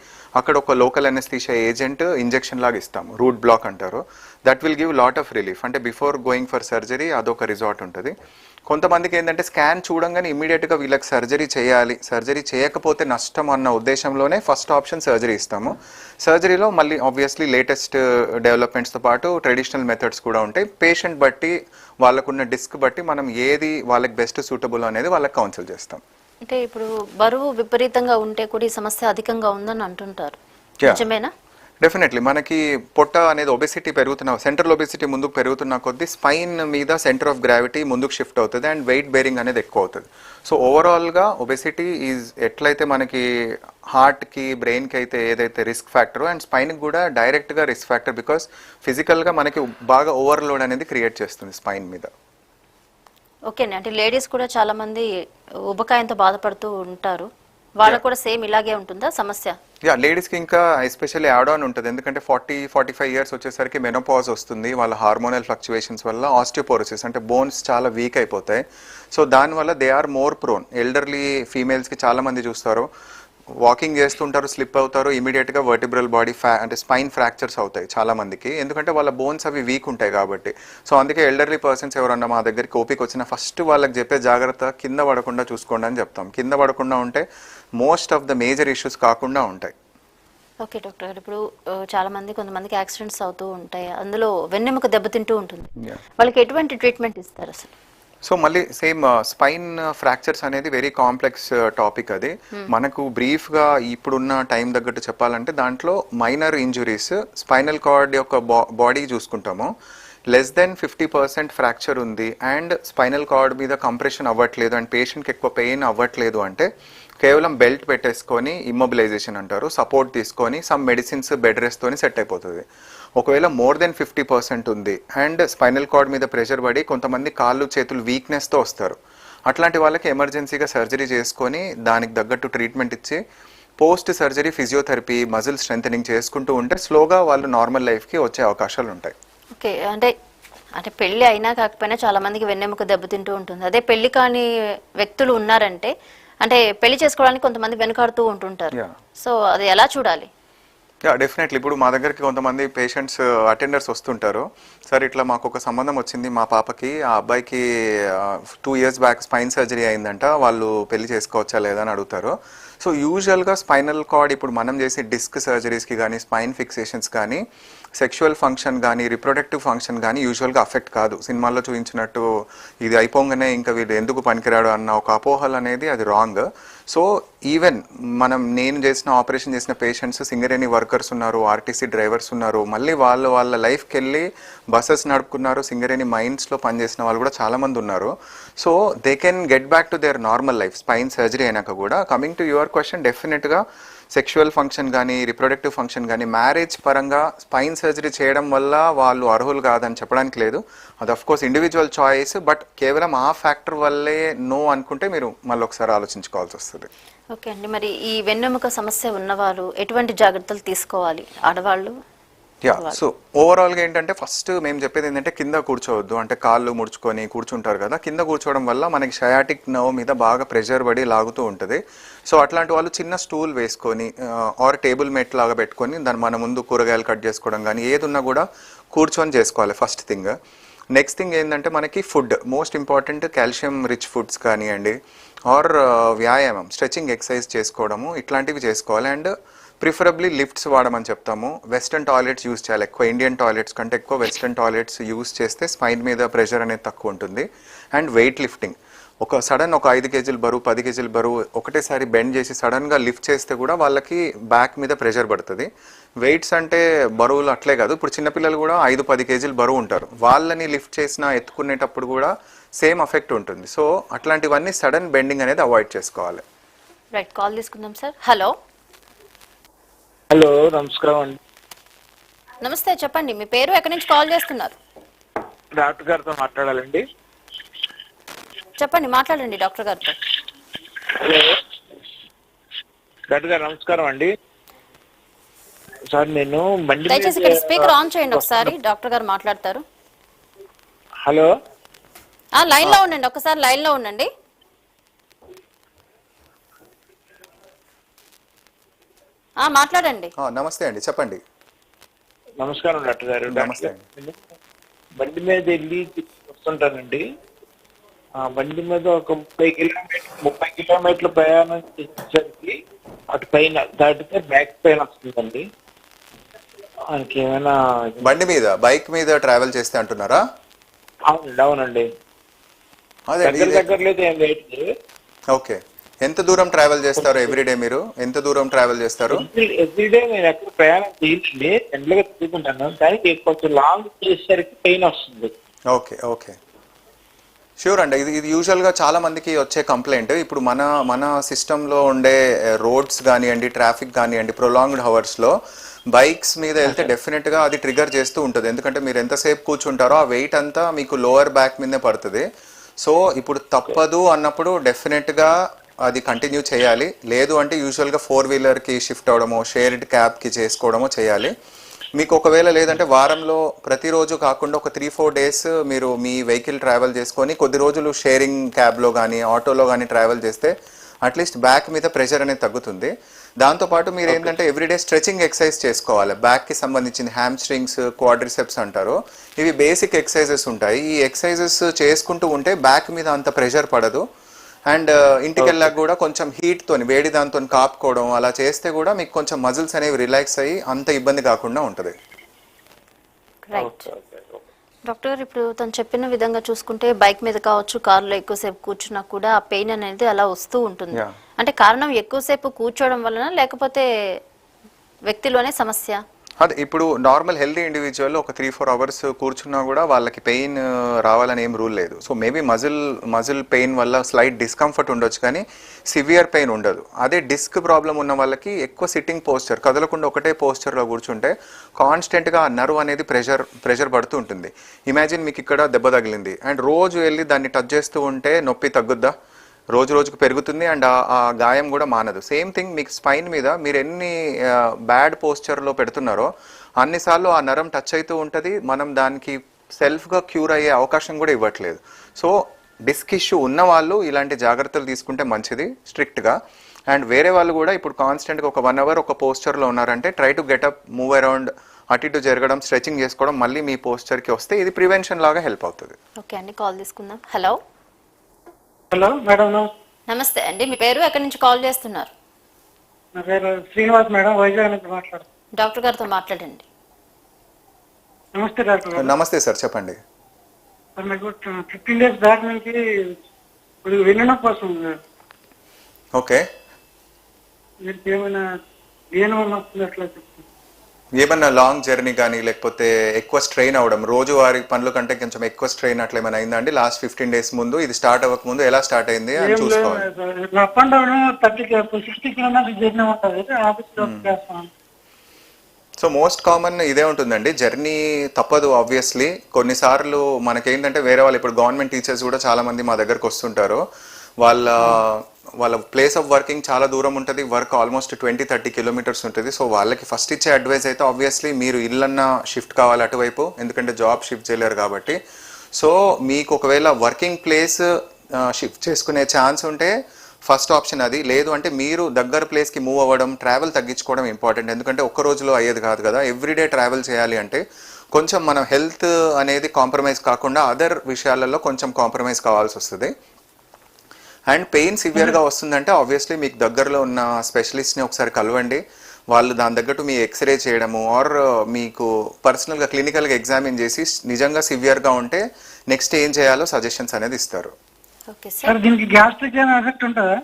అక్కడ ఒక లోకల్ అనెస్థీషియా ఏజెంట్ ఇంజెక్షన్ లాగా ఇస్తాము, రూట్ బ్లాక్ అంటారు. That will give lot of relief. అంటే బిఫోర్ గోయింగ్ ఫర్ సర్జరీ అదొక రిజార్ట్ ఉంటుంది. కొంతమందికి ఏంటంటే స్కాన్ చూడంగానే ఇమ్మీడియట్గా వీళ్ళకి సర్జరీ చేయాలి, సర్జరీ చేయకపోతే నష్టం అన్న ఉద్దేశంలోనే ఫస్ట్ ఆప్షన్ సర్జరీ ఇస్తాము. సర్జరీలో మళ్ళీ ఆబ్వియస్లీ లేటెస్ట్ డెవలప్మెంట్స్తో పాటు ట్రెడిషనల్ మెథడ్స్ కూడా ఉంటాయి. పేషెంట్ బట్టి వాళ్ళకున్న డిస్క్ బట్టి మనం ఏది వాళ్ళకి బెస్ట్ సూటబుల్ అనేది వాళ్ళకి కౌన్సిల్ చేస్తాం. అంటే ఇప్పుడు బరువు విపరీతంగా ఉంటే కూడా ఈ సమస్య అధికంగా ఉందని అంటుంటారు, నిజమేనా? డెఫినెట్లీ మనకి పొట్ట అనేది ఒబెసిటీ పెరుగుతున్న, సెంట్రల్ ఒబెసిటీ ముందుకు పెరుగుతున్న కొద్దీ స్పైన్ మీద సెంటర్ ఆఫ్ గ్రావిటీ ముందుకు షిఫ్ట్ అవుతుంది అండ్ వెయిట్ బేరింగ్ అనేది ఎక్కువ అవుతుంది. సో ఓవరాల్గా ఒబెసిటీ ఈజ్ ఎట్లయితే మనకి హార్ట్కి బ్రెయిన్కి అయితే ఏదైతే రిస్క్ ఫ్యాక్టర్ అండ్ స్పైన్కి కూడా డైరెక్ట్గా రిస్క్ ఫ్యాక్టర్, బికాస్ ఫిజికల్గా మనకి బాగా ఓవర్లోడ్ అనేది క్రియేట్ చేస్తుంది స్పైన్ మీద. ఓకేనండి. అంటే లేడీస్ కూడా చాలా మంది ఉబకాయంతో బాధపడుతూ ఉంటారు, వాళ్ళకు కూడా సేమ్ ఇలాగే ఉంటుందా సమస్య? యా, లేడీస్కి ఇంకా ఎస్పెషల్లీ యాడ్ ఆన్ ఉంటుంది. ఎందుకంటే 40-45 ఇయర్స్ వచ్చేసరికి మెనోపాజ్ వస్తుంది. వాళ్ళ హార్మోనల్ ఫ్లక్చువేషన్స్ వల్ల ఆస్టియోపోరోసిస్ అంటే బోన్స్ చాలా వీక్ అయిపోతాయి. సో దానివల్ల they are more prone. Elderly ఫీమేల్స్కి చాలా మంది చూస్తారు, వాకింగ్ చేస్తుంటారు, స్లిప్ అవుతారు, ఇమీడియట్గా వర్టిబ్రల్ బాడీ అంటే స్పైన్ ఫ్రాక్చర్స్ అవుతాయి చాలా మందికి, ఎందుకంటే వాళ్ళ బోన్స్ అవి వీక్ ఉంటాయి కాబట్టి. సో అందుకే ఎల్డర్లీ పర్సన్స్ ఎవరన్నా మా దగ్గరికి ఓపీకి వచ్చిన ఫస్ట్ వాళ్ళకి చెప్పే జాగ్రత్త కింద పడకుండా చూసుకోండి అని చెప్తాం. కింద పడకుండా ఉంటే most of the major issues కాకుండా ఉంటాయి. ఓకే డాక్టర్ గారు, ఇప్పుడు చాలా మంది కొంతమందికి యాక్సిడెంట్స్ అవుతూ ఉంటాయి, అందులో వెన్నెముక దెబ్బతింటూ ఉంటుంది, వాళ్ళకి ఎటువంటి ట్రీట్మెంట్ ఇస్తారు అసలు? సో మళ్ళీ సేమ్ స్పైన్ ఫ్రాక్చర్స్ అనేది వెరీ కాంప్లెక్స్ టాపిక్. అది మనకు బ్రీఫ్గా ఇప్పుడున్న టైం తగ్గట్టు చెప్పాలంటే దాంట్లో మైనర్ ఇంజురీస్ స్పైనల్ కార్డ్ యొక్క బాడీ చూసుకుంటాము. లెస్ దెన్ 50% ఫ్రాక్చర్ ఉంది అండ్ స్పైనల్ కార్డ్ మీద కంప్రెషన్ అవ్వట్లేదు అండ్ పేషెంట్కి ఎక్కువ పెయిన్ అవ్వట్లేదు అంటే కేవలం బెల్ట్ పెట్టేసుకొని ఇమ్మొబిలైజేషన్ అంటారు, సపోర్ట్ తీసుకొని సమ్ మెడిసిన్స్ బెడ్ రెస్ట్తోని సెట్ అయిపోతుంది. ఒకవేళ మోర్ దెన్ 50% ఉంది అండ్ స్పైనల్ కార్డ్ మీద ప్రెషర్ పడి కొంతమంది కాళ్ళు చేతులు వీక్నెస్తో వస్తారు, అట్లాంటి వాళ్ళకి ఎమర్జెన్సీగా సర్జరీ చేసుకొని దానికి తగ్గట్టు ట్రీట్మెంట్ ఇచ్చి post surgery physiotherapy muscle strengthening చేసుకుంటూ ఉంటే స్లోగా వాళ్ళు నార్మల్ లైఫ్కి వచ్చే అవకాశాలు ఉంటాయి. ఓకే, అంటే పెళ్లి అయినా కాకపోయినా చాలా మందికి వెన్నెముక దెబ్బతింటూ ఉంటుంది. అదే పెళ్లి కాని వ్యక్తులు ఉన్నారంటే అంటే పెళ్లి చేసుకోవడానికి కొంతమంది వెనకాడుతూ ఉంటుంటారు. సో అది ఎలా చూడాలి? Yeah definitely. ఇప్పుడు మా దగ్గరికి కొంతమంది పేషెంట్స్ అటెండర్స్ వస్తుంటారు. సార్ ఇట్లా మాకు ఒక సంబంధం వచ్చింది మా పాపకి, ఆ అబ్బాయికి 2 years బ్యాక్ స్పైన్ సర్జరీ అయిందంట, వాళ్ళు పెళ్లి చేసుకోవచ్చా లేదా అని అడుగుతారు. సో యూజువల్గా స్పైనల్ కార్డ్ ఇప్పుడు మనం చేసే డిస్క్ సర్జరీస్కి కానీ స్పైన్ ఫిక్సేషన్స్ కానీ సెక్షువల్ ఫంక్షన్ కానీ రిప్రొడక్టివ్ ఫంక్షన్ కానీ యూజువల్గా అఫెక్ట్ కాదు. సినిమాల్లో చూపించినట్టు ఇది అయిపోగానే ఇంకా వీళ్ళు ఎందుకు పనికిరాడు అన్న ఒక అపోహలు అనేది అది రాంగ్. సో ఈవెన్ నేను చేసిన ఆపరేషన్ చేసిన పేషెంట్స్ సింగరేణి వర్కర్స్ ఉన్నారు, ఆర్టీసీ డ్రైవర్స్ ఉన్నారు, మళ్ళీ వాళ్ళ లైఫ్కి వెళ్ళి బస్సెస్ నడుపుకున్నారు, సింగరేణి మైన్స్లో పనిచేసిన వాళ్ళు కూడా చాలామంది ఉన్నారు. So they can get back to there normal life spine surgery అయినాక కూడా. కమింగ్ టు యువర్ క్వశ్చన్, డెఫినెట్గా సెక్షువల్ ఫంక్షన్ కానీ రిప్రొడక్టివ్ ఫంక్షన్ కానీ మ్యారేజ్ పరంగా స్పైన్ సర్జరీ చేయడం వల్ల వాళ్ళు అర్హులు కాదని చెప్పడానికి లేదు. అది of course individual choice. But కేవలం ఆ ఫ్యాక్టర్ వల్లే నో అనుకుంటే మీరు మళ్ళీ ఒకసారి ఆలోచించుకోవాల్సి వస్తుంది. ఓకే అండి, మరి ఈ వెన్నెముక సమస్య ఉన్నవారు ఎటువంటి జాగ్రత్తలు తీసుకోవాలి, ఆడవాళ్ళు? యా, సో ఓవరాల్గా ఏంటంటే ఫస్ట్ మేము చెప్పేది ఏంటంటే కింద కూర్చోవద్దు. అంటే కాళ్ళు ముడుచుకొని కూర్చుంటారు కదా, కింద కూర్చోవడం వల్ల మనకి షయాటిక్ నర్వ్ మీద బాగా ప్రెషర్ పడి లాగుతూ ఉంటుంది. సో అట్లాంటి వాళ్ళు చిన్న స్టూల్ వేసుకొని ఆర్ టేబుల్ మేట్ లాగా పెట్టుకొని దాన్ని మన ముందు కూరగాయలు కట్ చేసుకోవడం కానీ ఏది ఉన్నా కూడా కూర్చొని చేసుకోవాలి ఫస్ట్ థింగ్. నెక్స్ట్ థింగ్ ఏంటంటే మనకి food most important. Calcium rich foods కానివ్వండి ఆర్ వ్యాయామం స్ట్రెచింగ్ ఎక్సర్సైజ్ చేసుకోవడము ఇట్లాంటివి చేసుకోవాలి. అండ్ ప్రిఫరబ్లీ లిఫ్ట్స్ వాడమని చెప్తాము. వెస్టర్న్ టాయిలెట్స్ యూజ్ చేయాలి. ఎక్కువ ఇండియన్ టాయిలెట్స్ కంటే ఎక్కువ వెస్టర్న్ టాయిలెట్స్ యూజ్ చేస్తే స్పైన్ మీద ప్రెషర్ అనేది తక్కువ ఉంటుంది. అండ్ వెయిట్ లిఫ్టింగ్, ఒక 5 kg బరువు 10 kg బరువు ఒకటేసారి బెండ్ చేసి సడన్గా లిఫ్ట్ చేస్తే కూడా వాళ్ళకి బ్యాక్ మీద ప్రెషర్ పడుతుంది. వెయిట్స్ అంటే బరువులు అట్లే కాదు, ఇప్పుడు చిన్నపిల్లలు కూడా 5-10 kg బరువు ఉంటారు, వాళ్ళని లిఫ్ట్ చేసినా ఎత్తుకునేటప్పుడు కూడా సేమ్ ఎఫెక్ట్ ఉంటుంది. సో అట్లాంటివన్నీ సడన్ బెండింగ్ అనేది అవాయిడ్ చేసుకోవాలి. రైట్, కాల్ తీసుకుందాం సార్. హలో. హలో, నమస్కారం అండి. నమస్తే, చెప్పండి మీ పేరు, ఎక్కడి నుంచి కాల్ చేస్తున్నారు? డాక్టర్ గారితో మాట్లాడాలండి. చెప్పండి, మాట్లాడండి డాక్టర్ గారితో. హలో డాక్టర్ గారు, నమస్కారం అండి. సార్ నేను బండి దయచేసి ఇక్కడ స్పీకర్ ఆన్ చేయండి ఒకసారి, డాక్టర్ గారు మాట్లాడతారు. హలో, లైన్ లో ఉండండి, ఒకసారి లైన్ లో ఉండండి. మాట్లాడండి. నమస్తే అండి, చెప్పండి. నమస్కారం డాక్టర్ గారు. నమస్తే. బండి మీద వెళ్ళి వస్తుంటానండి. బండి మీద ఒక 30 కిలోమీటర్ల ప్రయాణం చేసేసరికి అటు పైన దాటితే బ్యాక్ పెయిన్ వస్తుందండి. ఆయనకి ఏమైనా బండి మీద బైక్ మీద ట్రావెల్ చేస్తే అంటున్నారా? అవునండి. దగ్గర లేదు ఏం లేదు. ఓకే, ఎంత దూరం ట్రావెల్ చేస్తారు ఎవ్రీడే? మీరు ఎంత దూరం ట్రావెల్ చేస్తారు? ఎవ్రీడే నేను ఎక్కడ ప్రయాణం చేయండి, ఎండగా తిరుగుకుంటాను, కానీ కొంచెం లాంగ్ చేసేసరికి పెయిన్ వస్తుంది. ఓకే ఓకే, ష్యూర్ అండి. ఇది యూజువల్గా చాలా మందికి వచ్చే కంప్లైంట్. ఇప్పుడు మన సిస్టంలో ఉండే రోడ్స్ కానివ్వండి, ట్రాఫిక్ కానివ్వండి, ప్రొలాంగ్డ్ హవర్స్లో బైక్స్ మీద వెళ్తే డెఫినెట్గా అది ట్రిగర్ చేస్తూ ఉంటుంది. ఎందుకంటే మీరు ఎంతసేపు కూర్చుంటారో ఆ వెయిట్ అంతా మీకు లోవర్ బ్యాక్ మీదే పడుతుంది. సో ఇప్పుడు తప్పదు అన్నప్పుడు డెఫినెట్గా అది కంటిన్యూ చేయాలి. లేదు అంటే యూజువల్గా 4-wheelerకి షిఫ్ట్ అవ్వడమో షేర్డ్ క్యాబ్కి చేసుకోవడమో చేయాలి. మీకు ఒకవేళ లేదంటే వారంలో ప్రతిరోజు కాకుండా ఒక 3-4 డేస్ మీరు మీ వెహికల్ ట్రావెల్ చేసుకొని కొద్ది రోజులు షేరింగ్ క్యాబ్లో కానీ ఆటోలో కానీ ట్రావెల్ చేస్తే అట్లీస్ట్ బ్యాక్ మీద ప్రెషర్ అనేది తగ్గుతుంది. దాంతోపాటు మీరు ఏంటంటే ఎవ్రీడే స్ట్రెచింగ్ ఎక్సర్సైజ్ చేసుకోవాలి. బ్యాక్కి సంబంధించిన హ్యామ్స్ట్రింగ్స్, క్వాడ్రిసెప్స్ అంటారు, ఇవి బేసిక్ ఎక్సర్సైజెస్ ఉంటాయి. ఈ ఎక్సర్సైజెస్ చేసుకుంటూ ఉంటే బ్యాక్ మీద అంత ప్రెషర్ పడదు. అండ్ ఇంటికి వెళ్ళాక కూడా కొంచెం హీట్తో వేడి దాంతో కాపుకోవడం అలా చేస్తే కూడా మీకు కొంచెం మజిల్స్ అనేవి రిలాక్స్ అయ్యి అంత ఇబ్బంది కాకుండా ఉంటుంది. రైట్ డాక్టర్ గారు, ఇప్పుడు తను చెప్పిన విధంగా చూసుకుంటే బైక్ మీద కావచ్చు, కారులో ఎక్కువసేపు కూర్చున్నా కూడా ఆ పెయిన్ అనేది అలా వస్తూ ఉంటుంది. అంటే కారణం ఎక్కువసేపు కూర్చోవడం వలన లేకపోతే వ్యక్తిలోనే సమస్య? అదే ఇప్పుడు నార్మల్ హెల్దీ ఇండివిజువల్ ఒక 3-4 అవర్స్ కూర్చున్నా కూడా వాళ్ళకి పెయిన్ రావాలని ఏం రూల్ లేదు. సో మేబీ మజిల్ పెయిన్ వల్ల స్లైట్ డిస్కంఫర్ట్ ఉండొచ్చు కానీ సివియర్ పెయిన్ ఉండదు. అదే డిస్క్ ప్రాబ్లం ఉన్న వాళ్ళకి ఎక్కువ సిట్టింగ్ పోస్చర్, కదలకుండా ఒకటే పోస్చర్లో కూర్చుంటే కాన్స్టెంట్గా ఆ నర్వ్ అనేది ప్రెషర్ పడుతూ ఉంటుంది. ఇమాజిన్ మీకు ఇక్కడ దెబ్బ తగిలింది అండ్ రోజు వెళ్ళి దాన్ని టచ్ చేస్తూ ఉంటే నొప్పి తగ్గుద్దా? రోజుకు పెరుగుతుంది అండ్ ఆ గాయం కూడా మానదు. సేమ్ థింగ్ మీకు స్పైన్ మీద మీరు ఎన్ని బ్యాడ్ పోస్చర్లో పెడుతున్నారో అన్నిసార్లు ఆ నరం టచ్ అవుతూ ఉంటుంది. మనం దానికి సెల్ఫ్గా క్యూర్ అయ్యే అవకాశం కూడా ఇవ్వట్లేదు. సో డిస్క్ ఇష్యూ ఉన్న వాళ్ళు ఇలాంటి జాగ్రత్తలు తీసుకుంటే మంచిది స్ట్రిక్ట్గా. అండ్ వేరే వాళ్ళు కూడా ఇప్పుడు కాన్స్టెంట్గా ఒక 1 అవర్ ఒక పోస్చర్లో ఉన్నారంటే try to get up move around, అటు ఇటు జరగడం, స్ట్రెచింగ్ చేసుకోవడం, మళ్ళీ మీ పోస్చర్కి వస్తే ఇది ప్రివెన్షన్ లాగా హెల్ప్ అవుతుంది. ఓకే అండి, కాల్ తీసుకుందాం. Hello hello madam. నమస్తే అండి, మీ పేరు ఎక్కడి నుంచి కాల్ చేస్తున్నారు? నా పేరు శ్రీనివాస్ మేడం, వైజాగ్ నుంచి మాట్లాడుతున్నాను. డాక్టర్ గారితో మాట్లాడండి. నమస్తే డాక్టర్ గారు. నమస్తే సార్, చెప్పండి. నాకు 15 days బ్యాక్ నుంచి వెన్నునొప్పి వస్తుంది. ఓకే, మీకు ఏమైనా దేని వల్ల వస్తుంది అట్లా చెప్తాను. ఏమన్నా లాంగ్ జర్నీ కానీ లేకపోతే ఎక్కువ స్ట్రెయిన్ అవ్వడం, రోజువారీ పనుల కంటే కొంచెం ఎక్కువ స్ట్రెయిన్ అట్లా ఏమైనా అయిందా అండి? లాస్ట్ 15 days ముందు, ఇది స్టార్ట్ అవ్వక ముందు ఎలా స్టార్ట్ అయింది అని చూసుకోవాలి. Up and down 60 kilometers journey ఉంటుంది, ఆఫీస్ లో చేస్తాను. సో మోస్ట్ కామన్ ఇదే ఉంటుందండి, జర్నీ తప్పదు ఆబ్వియస్లీ. కొన్నిసార్లు మనకేంటంటే వేరే వాళ్ళు, ఇప్పుడు గవర్నమెంట్ టీచర్స్ కూడా చాలా మంది మా దగ్గరకు వస్తుంటారు. వాళ్ళ ప్లేస్ ఆఫ్ వర్కింగ్ చాలా దూరం ఉంటుంది, వర్క్ ఆల్మోస్ట్ 20-30 kilometers ఉంటుంది. సో వాళ్ళకి ఫస్ట్ ఇచ్చే అడ్వైస్ అయితే ఆబ్వియస్లీ మీరు ఇల్లన్నా షిఫ్ట్ కావాలి అటువైపు, ఎందుకంటే జాబ్ షిఫ్ట్ చేయలేరు కాబట్టి. సో మీకు ఒకవేళ వర్కింగ్ ప్లేస్ షిఫ్ట్ చేసుకునే ఛాన్స్ ఉంటే ఫస్ట్ ఆప్షన్ అది. లేదు అంటే మీరు దగ్గర ప్లేస్కి మూవ్ అవ్వడం, ట్రావెల్ తగ్గించుకోవడం ఇంపార్టెంట్. ఎందుకంటే ఒక్క రోజులో అయ్యేది కాదు కదా, ఎవ్రీడే ట్రావెల్ చేయాలి అంటే కొంచెం మనం హెల్త్ అనేది కాంప్రమైజ్ కాకుండా అదర్ విషయాలలో కొంచెం కాంప్రమైజ్ కావాల్సి వస్తుంది. అండ్ పెయిన్ సివియర్గా వస్తుందంటే ఆబ్వియస్లీ మీకు దగ్గరలో ఉన్న స్పెషలిస్ట్ని ఒకసారి కలవండి. వాళ్ళు దాని తగ్గట్టు మీ ఎక్స్రే చేయడము ఆర్ మీకు పర్సనల్గా క్లినికల్గా ఎగ్జామిన్ చేసి నిజంగా సివియర్గా ఉంటే నెక్స్ట్ ఏం చేయాలో సజెషన్స్ అనేది ఇస్తారు. ఓకే సార్, సార్, దీనికి గ్యాస్ట్రిక్ ఏమైనా ఎఫెక్ట్ ఉంటుందా?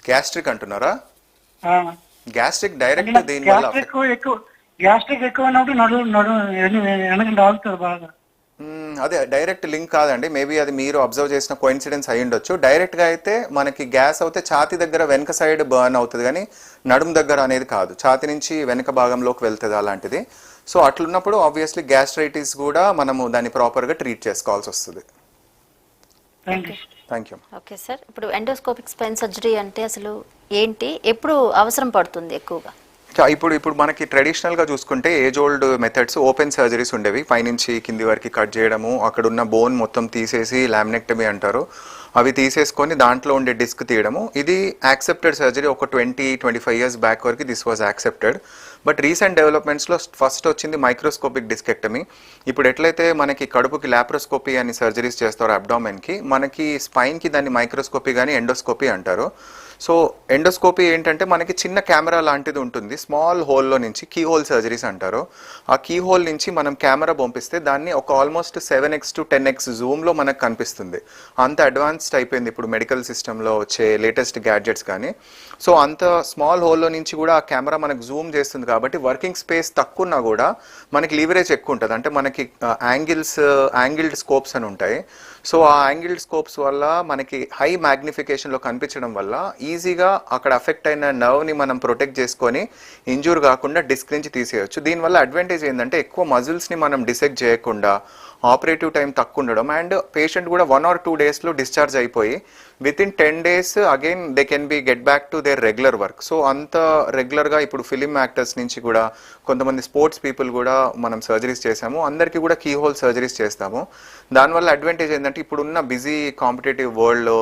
గ్యాస్ట్రిక్ అంటున్నారా? గ్యాస్ట్రిక్ డైరెక్ట్ దీనివల్ల గ్యాస్ట్రిక్ ఎక్కువ ఉన్నప్పుడు వెనక ఆగుతుంది బాగా. అదే డైరెక్ట్ లింక్ కాదండి, మేబీ అది మీరు అబ్జర్వ్ చేసిన కోఇన్సిడెన్స్ అయి ఉండొచ్చు. డైరెక్ట్గా అయితే మనకి గ్యాస్ అవుతే ఛాతీ దగ్గర వెనక సైడ్ బర్న్ అవుతుంది కానీ నడుము దగ్గర అనేది కాదు, ఛాతీ నుంచి వెనక భాగంలోకి వెళ్తుంది అలాంటిది. సో అట్లున్నప్పుడు ఆబ్వియస్లీ గ్యాస్ట్రైటిస్ కూడా మనము దాన్ని ప్రాపర్గా ట్రీట్ చేసుకోవాల్సి వస్తుంది. Thank you. ఓకే సార్, ఇప్పుడు ఎండోస్కోపిక్ స్పైన్ సర్జరీ అంటే అసలు ఏంటి, ఎప్పుడు అవసరం పడుతుంది ఎక్కువగా? ఇప్పుడు మనకి ట్రెడిషనల్గా చూసుకుంటే age old methods open surgeries ఉండేవి, పైనుంచి కింది వరకు కట్ చేయడము, అక్కడ ఉన్న బోన్ మొత్తం తీసేసి లామినెక్టమీ అంటారు, అవి తీసేసుకొని దాంట్లో ఉండే డిస్క్ తీయడము. ఇది యాక్సెప్టెడ్ సర్జరీ. ఒక 20-25 years బ్యాక్ వరకు this was accepted. But recent డెవలప్మెంట్స్లో ఫస్ట్ వచ్చింది మైక్రోస్కోపిక్ డిస్కెక్టమీ. ఇప్పుడు ఎట్లయితే మనకి కడుపుకి లాప్రోస్కోపీ అని సర్జరీస్ చేస్తారో అబ్డామెన్కి, మనకి స్పైన్కి దాన్ని మైక్రోస్కోపీ కానీ ఎండోస్కోపీ అంటారు. సో ఎండోస్కోపీ ఏంటంటే మనకి చిన్న కెమెరా లాంటిది ఉంటుంది, స్మాల్ హోల్లో నుంచి కీ హోల్ సర్జరీస్ అంటారు. ఆ కీ హోల్ నుంచి మనం కెమెరా పంపిస్తే దాన్ని ఒక ఆల్మోస్ట్ 7x to 10x జూమ్లో మనకు కనిపిస్తుంది. అంత అడ్వాన్స్డ్ అయిపోయింది ఇప్పుడు మెడికల్ సిస్టంలో వచ్చే లేటెస్ట్ గ్యాడ్జెట్స్ కానీ. సో అంత స్మాల్ హోల్లో నుంచి కూడా ఆ కెమెరా మనకు జూమ్ చేస్తుంది కాబట్టి వర్కింగ్ స్పేస్ తక్కువ ఉన్నా కూడా మనకి లీవరేజ్ ఎక్కువ ఉంటుంది. అంటే మనకి యాంగిల్డ్ స్కోప్స్ అని ఉంటాయి. సో ఆ యాంగిల్డ్ స్కోప్స్ వల్ల మనకి హై మ్యాగ్నిఫికేషన్లో కనిపించడం వల్ల ఈజీగా అక్కడ అఫెక్ట్ అయిన నర్వ్ని మనం ప్రొటెక్ట్ చేసుకొని ఇంజూర్ కాకుండా డిస్క్ నుంచి తీసేయచ్చు. దీనివల్ల అడ్వాంటేజ్ ఏంటంటే ఎక్కువ మజిల్స్ని మనం డిసెక్ట్ చేయకుండా, ఆపరేటివ్ టైం తక్కువ ఉండడం, అండ్ పేషెంట్ కూడా 1 or 2 daysలో డిశ్చార్జ్ అయిపోయి within 10 days again they can be get back to there regular work. So అంత రెగ్యులర్గా ఇప్పుడు ఫిలిం యాక్టర్స్ నుంచి కూడా కొంతమంది స్పోర్ట్స్ పీపుల్ కూడా మనం సర్జరీస్ చేసాము, అందరికీ కూడా కీ హోల్ సర్జరీస్ చేస్తాము. దానివల్ల అడ్వాంటేజ్ ఏంటంటే ఇప్పుడున్న బిజీ కాంపిటేటివ్ వరల్డ్లో,